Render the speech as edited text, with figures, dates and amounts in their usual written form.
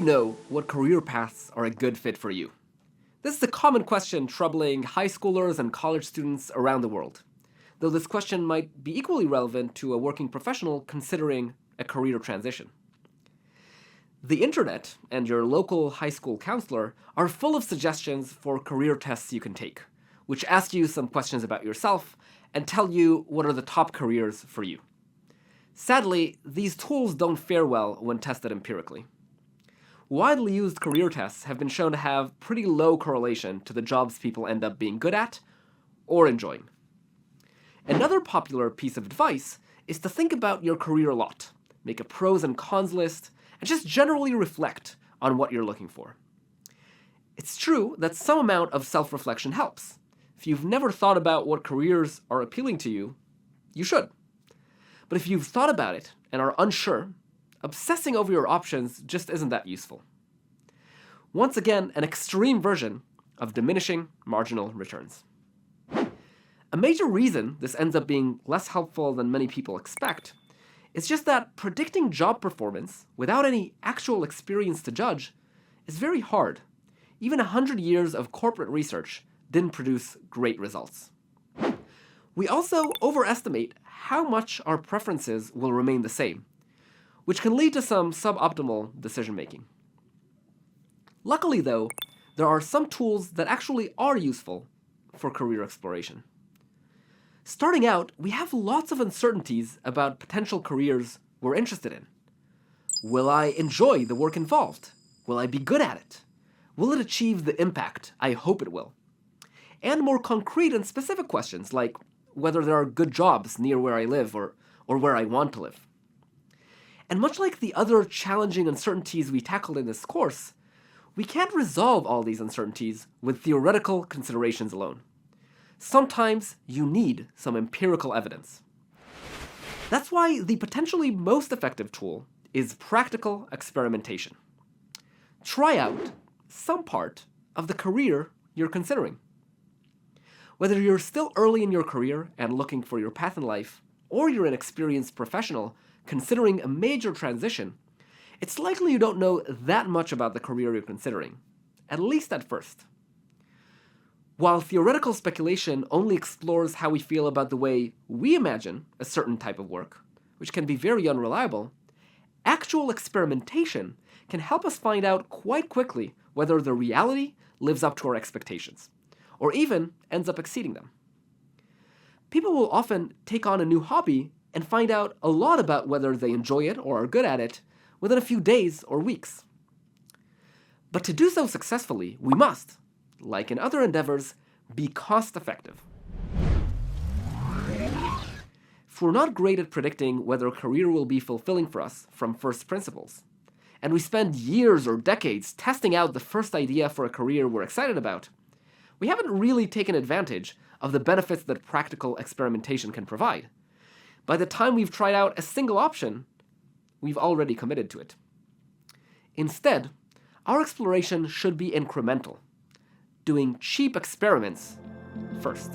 you know what career paths are a good fit for you? This is a common question troubling high schoolers and college students around the world, though this question might be equally relevant to a working professional considering a career transition. The internet and your local high school counselor are full of suggestions for career tests you can take, which ask you some questions about yourself and tell you what are the top careers for you. Sadly, these tools don't fare well when tested empirically. Widely used career tests have been shown to have pretty low correlation to the jobs people end up being good at or enjoying. Another popular piece of advice is to think about your career a lot, make a pros and cons list, and just generally reflect on what you're looking for. It's true that some amount of self-reflection helps. If you've never thought about what careers are appealing to you, you should. But if you've thought about it and are unsure, obsessing over your options just isn't that useful. Once again, an extreme version of diminishing marginal returns. A major reason this ends up being less helpful than many people expect is just that predicting job performance without any actual experience to judge is very hard. Even 100 years of corporate research didn't produce great results. We also overestimate how much our preferences will remain the same, which can lead to some suboptimal decision-making. Luckily, though, there are some tools that actually are useful for career exploration. Starting out, we have lots of uncertainties about potential careers we're interested in. Will I enjoy the work involved? Will I be good at it? Will it achieve the impact I hope it will? And more concrete and specific questions like whether there are good jobs near where I live or where I want to live. And much like the other challenging uncertainties we tackled in this course, we can't resolve all these uncertainties with theoretical considerations alone. Sometimes you need some empirical evidence. That's why the potentially most effective tool is practical experimentation. Try out some part of the career you're considering. Whether you're still early in your career and looking for your path in life, or you're an experienced professional considering a major transition, it's likely you don't know that much about the career you're considering, at least at first. While theoretical speculation only explores how we feel about the way we imagine a certain type of work, which can be very unreliable, actual experimentation can help us find out quite quickly whether the reality lives up to our expectations, or even ends up exceeding them. People will often take on a new hobby and find out a lot about whether they enjoy it or are good at it within a few days or weeks. But to do so successfully, we must, like in other endeavors, be cost-effective. If we're not great at predicting whether a career will be fulfilling for us from first principles, and we spend years or decades testing out the first idea for a career we're excited about, we haven't really taken advantage of the benefits that practical experimentation can provide. By the time we've tried out a single option, we've already committed to it. Instead, our exploration should be incremental, doing cheap experiments first.